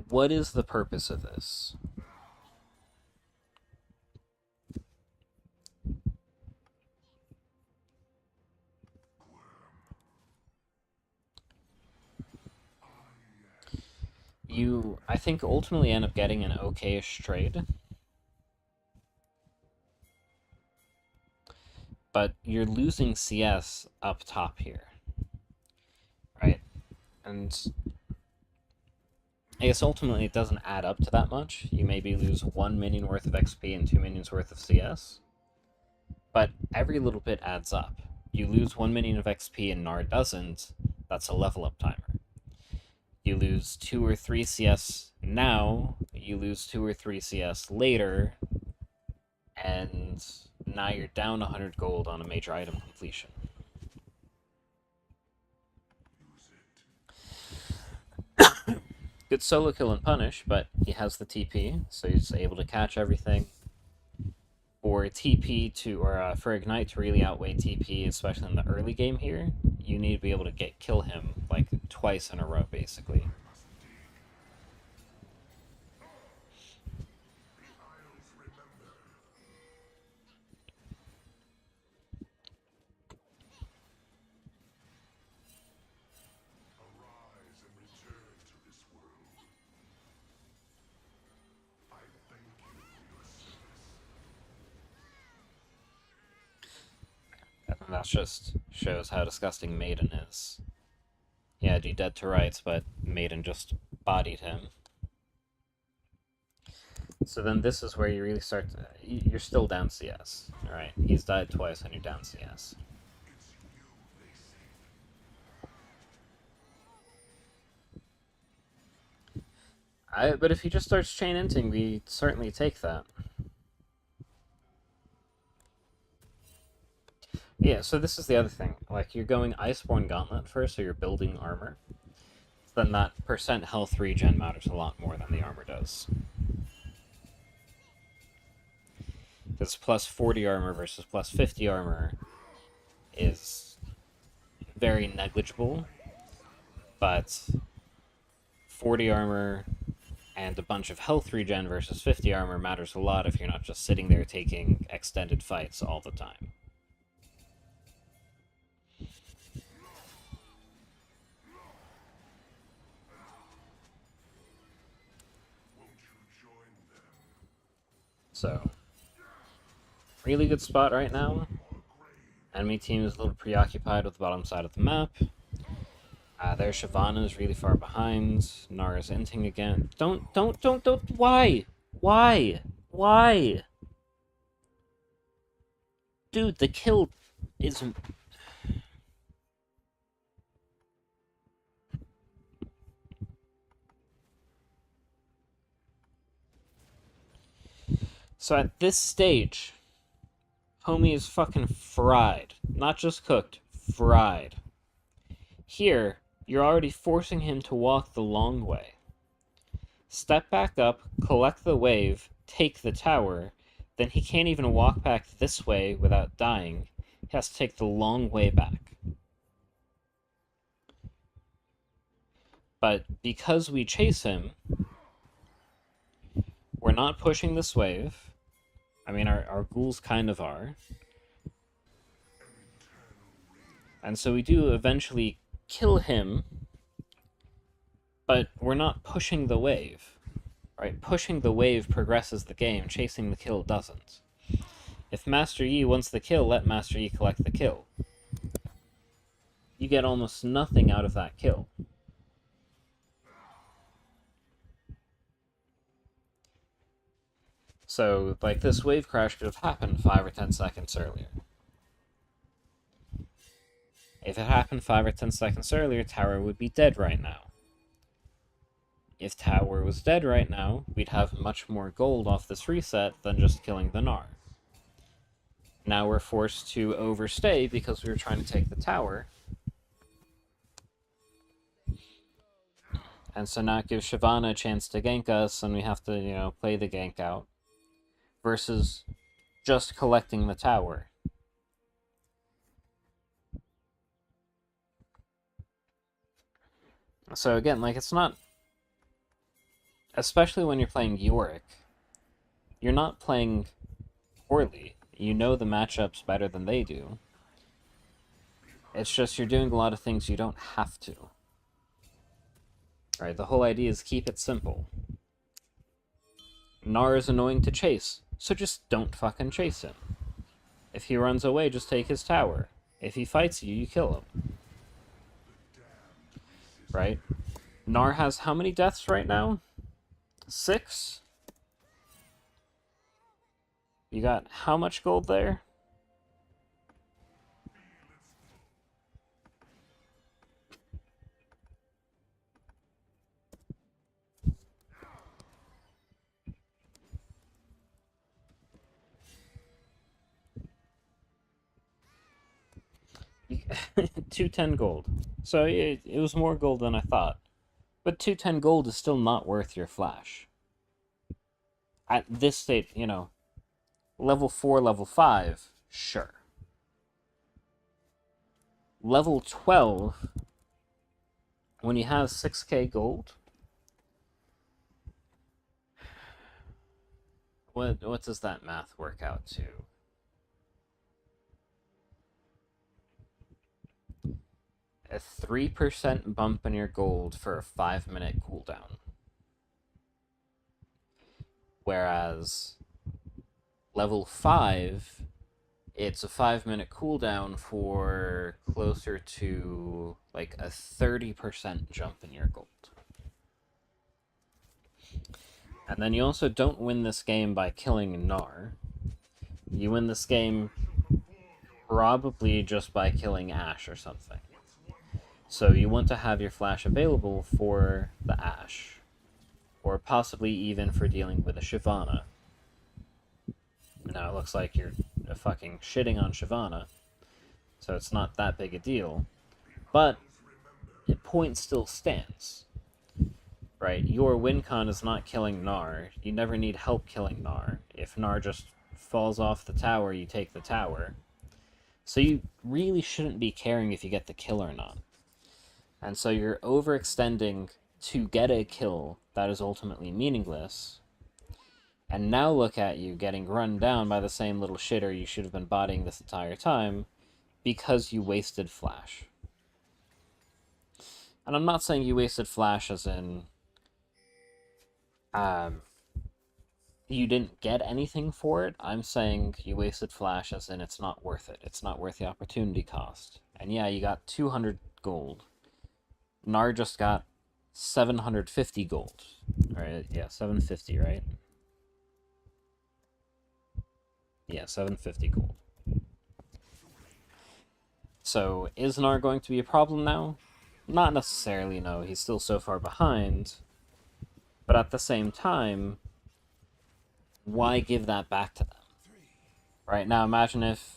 what is the purpose of this? you, I think, ultimately end up getting an okay-ish trade. But you're losing CS up top here, right? And I guess ultimately it doesn't add up to that much. You maybe lose 1 minion worth of XP and 2 minions worth of CS. But every little bit adds up. You lose 1 minion of XP and Gnar doesn't, that's a level up timer. You lose 2 or 3 CS now, you lose 2 or 3 CS later, and now you're down 100 gold on a major item completion. Good solo kill and punish, but he has the TP, so he's able to catch everything. For TP to, or for Ignite to really outweigh TP, especially in the early game here, you need to be able to kill him like twice in a row, basically. And that just shows how disgusting Maiden is. Yeah, he dead to rights, but Maiden just bodied him. So then this is where you really start to, you're still down CS. Alright, he's died twice and you're down CS. But if he just starts chain inting, we certainly take that. Yeah, so this is the other thing. Like, you're going Iceborne Gauntlet first, so you're building armor. Then that percent health regen matters a lot more than the armor does. Because plus 40 armor versus plus 50 armor is very negligible, but 40 armor and a bunch of health regen versus 50 armor matters a lot if you're not just sitting there taking extended fights all the time. So, really good spot right now. Enemy team is a little preoccupied with the bottom side of the map. There's Shyvana is really far behind. Gnar is inting again. Don't, why? Why? Why? Dude, the kill is... So at this stage, homie is fucking fried. Not just cooked, fried. Here, you're already forcing him to walk the long way. Step back up, collect the wave, take the tower, then he can't even walk back this way without dying. He has to take the long way back. But because we chase him, we're not pushing this wave. I mean, our ghouls kind of are. And so we do eventually kill him, but we're not pushing the wave. Right? Pushing the wave progresses the game, chasing the kill doesn't. If Master Yi wants the kill, let Master Yi collect the kill. You get almost nothing out of that kill. So, like, this wave crash could have happened 5 or 10 seconds earlier. If it happened 5 or 10 seconds earlier, Tower would be dead right now. If Tower was dead right now, we'd have much more gold off this reset than just killing the Gnar. Now we're forced to overstay because we were trying to take the tower. And so now it gives Shyvana a chance to gank us, and we have to, play the gank out. Versus just collecting the tower. So again, like, it's not... Especially when you're playing Yorick, you're not playing poorly. You know the matchups better than they do. It's just you're doing a lot of things you don't have to. Right? The whole idea is keep it simple. Gnar is annoying to chase, so just don't fucking chase him. If he runs away, just take his tower. If he fights you, you kill him. Right? Gnar has how many deaths right now? 6? You got how much gold there? $210 gold. So it was more gold than I thought. But $210 gold is still not worth your flash. At this state, you know, level 4, level 5, sure. Level 12, when you have 6k gold, what does that math work out to? A 3% bump in your gold for a 5-minute cooldown. Whereas level 5, it's a 5-minute cooldown for closer to like a 30% jump in your gold. And then you also don't win this game by killing Gnar. You win this game probably just by killing Ashe or something. So you want to have your flash available for the Ashe, or possibly even for dealing with a Shyvana. Now it looks like you're fucking shitting on Shyvana, so it's not that big a deal, but the point still stands. Right, your win con is not killing Gnar. You never need help killing Gnar. If Gnar just falls off the tower, you take the tower. So you really shouldn't be caring if you get the kill or not. And so you're overextending to get a kill that is ultimately meaningless. And now look at you getting run down by the same little shitter you should have been bodying this entire time because you wasted flash. And I'm not saying you wasted flash as in you didn't get anything for it. I'm saying you wasted flash as in it's not worth it. It's not worth the opportunity cost. And yeah, you got 200 gold. Gnar just got 750 gold. Alright, yeah, 750, right? Yeah, 750 gold. So, is Gnar going to be a problem now? Not necessarily, no. He's still so far behind. But at the same time, why give that back to them? Right, now imagine if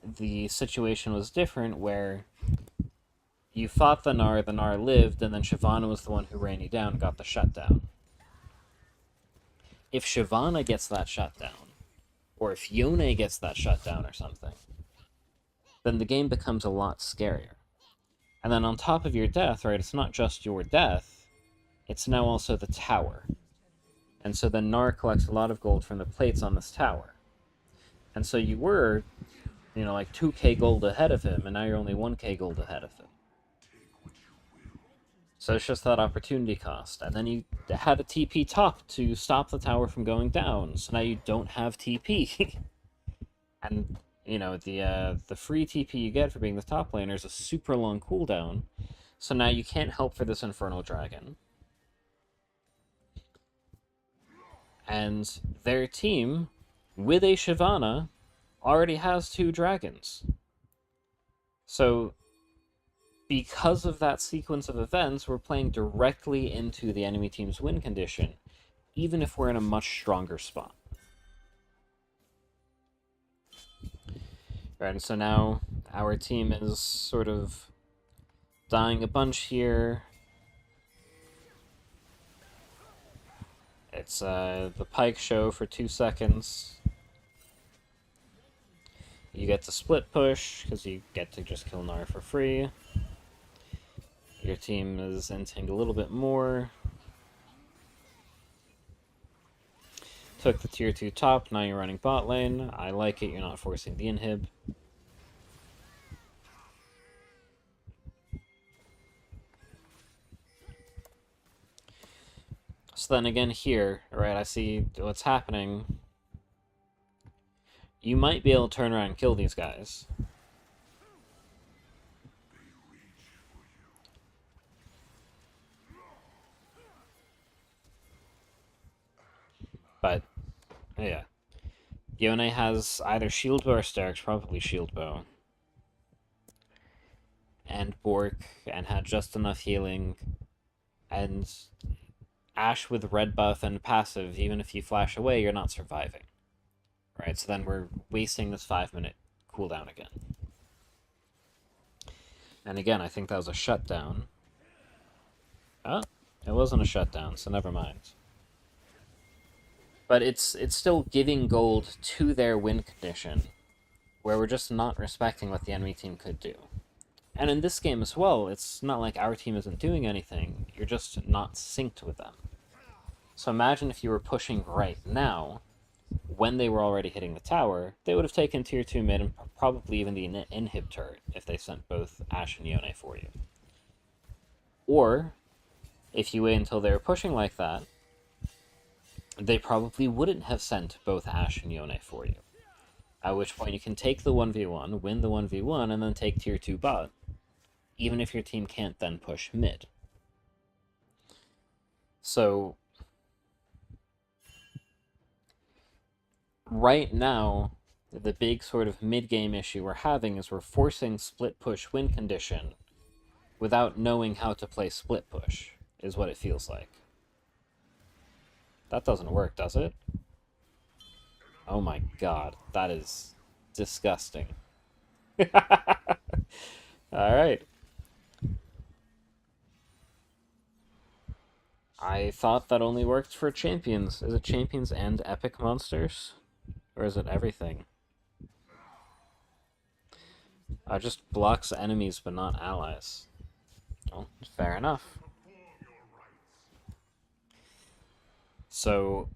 the situation was different, where you fought the Gnar lived, and then Shyvana was the one who ran you down and got the shutdown. If Shyvana gets that shutdown, or if Yone gets that shutdown or something, then the game becomes a lot scarier. And then on top of your death, right, it's not just your death, it's now also the tower. And so then Gnar collects a lot of gold from the plates on this tower. And so you were, you know, like 2k gold ahead of him, and now you're only 1k gold ahead of him. So it's just that opportunity cost. And then you had a TP top to stop the tower from going down, so now you don't have TP. And, you know, the free TP you get for being the top laner is a super long cooldown, so now you can't help for this Infernal Dragon. And their team, with a Shyvana, already has 2 dragons. So, because of that sequence of events, we're playing directly into the enemy team's win condition, even if we're in a much stronger spot. Right, and so now our team is sort of dying a bunch here. It's the Pike show for 2 seconds. You get to split push, because you get to just kill Gnar for free. Your team is inting a little bit more. Took the tier 2 top, now you're running bot lane. I like it, you're not forcing the inhib. So then again here, right, I see what's happening. You might be able to turn around and kill these guys. But, yeah. Yone has either shield bow or Sterix, probably shield bow. And Bork, and had just enough healing. And Ashe with red buff and passive, even if you flash away, you're not surviving. Right, so then we're wasting this 5-minute cooldown again. And again, I think that was a shutdown. Oh, it wasn't a shutdown, so never mind. But it's still giving gold to their win condition, where we're just not respecting what the enemy team could do. And in this game as well, it's not like our team isn't doing anything, you're just not synced with them. So imagine if you were pushing right now, when they were already hitting the tower, they would have taken tier 2 mid and probably even the inhib turret if they sent both Ashe and Yone for you. Or, if you wait until they were pushing like that, they probably wouldn't have sent both Ashe and Yone for you. At which point you can take the 1v1, win the 1v1, and then take tier 2 bot, even if your team can't then push mid. So, right now, the big sort of mid-game issue we're having is we're forcing split push win condition without knowing how to play split push, is what it feels like. That doesn't work, does it? Oh my god, that is disgusting. Alright. I thought that only worked for champions. Is it champions and epic monsters? Or is it everything? Just blocks enemies but not allies. Well, fair enough. So,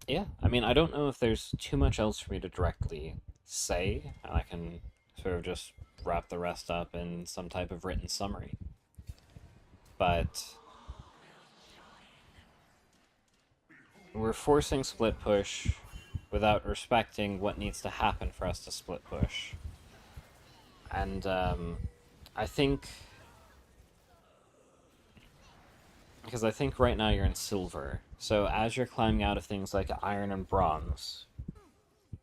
yeah, I mean, I don't know if there's too much else for me to directly say, and I can sort of just wrap the rest up in some type of written summary. But we're forcing split push without respecting what needs to happen for us to split push. And I think... Because I think right now you're in silver, so as you're climbing out of things like iron and bronze,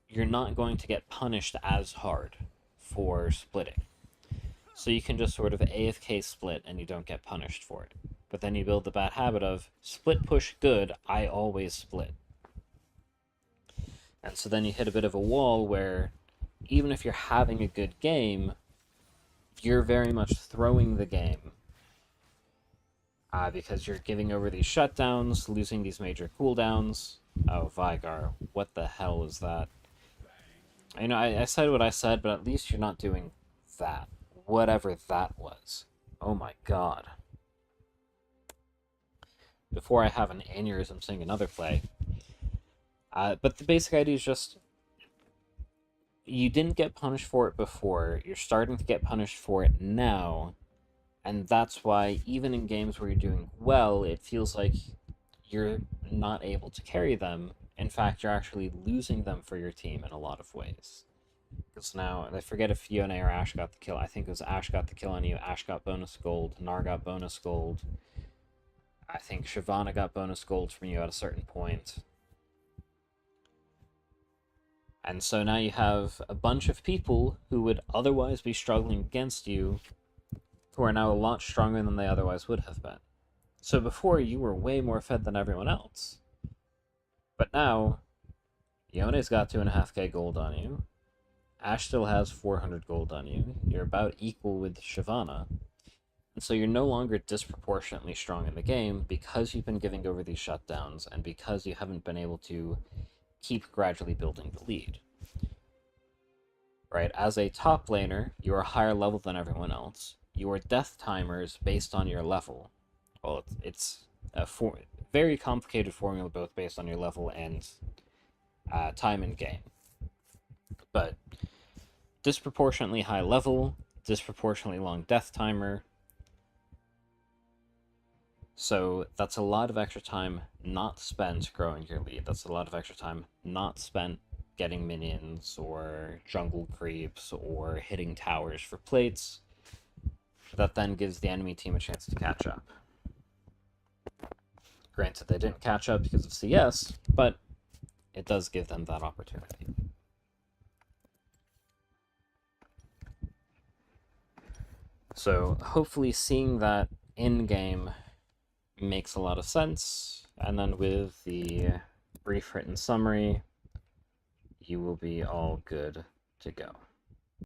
you're not going to get punished as hard for splitting. So you can just sort of AFK split and you don't get punished for it. But then you build the bad habit of, split push good, I always split. And so then you hit a bit of a wall where, even if you're having a good game, you're very much throwing the game. Because you're giving over these shutdowns, losing these major cooldowns. Oh, Vigar, what the hell is that? You know, I said what I said, but at least you're not doing that. Whatever that was. Oh my god. Before I have an aneurysm seeing another play. But the basic idea is just... You didn't get punished for it before, you're starting to get punished for it now, and that's why, even in games where you're doing well, it feels like you're not able to carry them. In fact, you're actually losing them for your team in a lot of ways. Because now, I forget if Yone or Ashe got the kill. I think it was Ashe got the kill on you. Ashe got bonus gold. Gnar got bonus gold. I think Shyvana got bonus gold from you at a certain point. And so now you have a bunch of people who would otherwise be struggling against you, who are now a lot stronger than they otherwise would have been. So before, you were way more fed than everyone else. But now, Yone's got 2.5k gold on you. Ashe still has 400 gold on you. You're about equal with Shyvana. And so you're no longer disproportionately strong in the game because you've been giving over these shutdowns and because you haven't been able to keep gradually building the lead. Right? As a top laner, you are higher level than everyone else. Your death timer is based on your level. Well, it's a very complicated formula, both based on your level and time in game. But disproportionately high level, disproportionately long death timer. So that's a lot of extra time not spent growing your lead. That's a lot of extra time not spent getting minions or jungle creeps or hitting towers for plates. That then gives the enemy team a chance to catch up. Granted, they didn't catch up because of CS, but it does give them that opportunity. So hopefully seeing that in-game makes a lot of sense, and then with the brief written summary, you will be all good to go.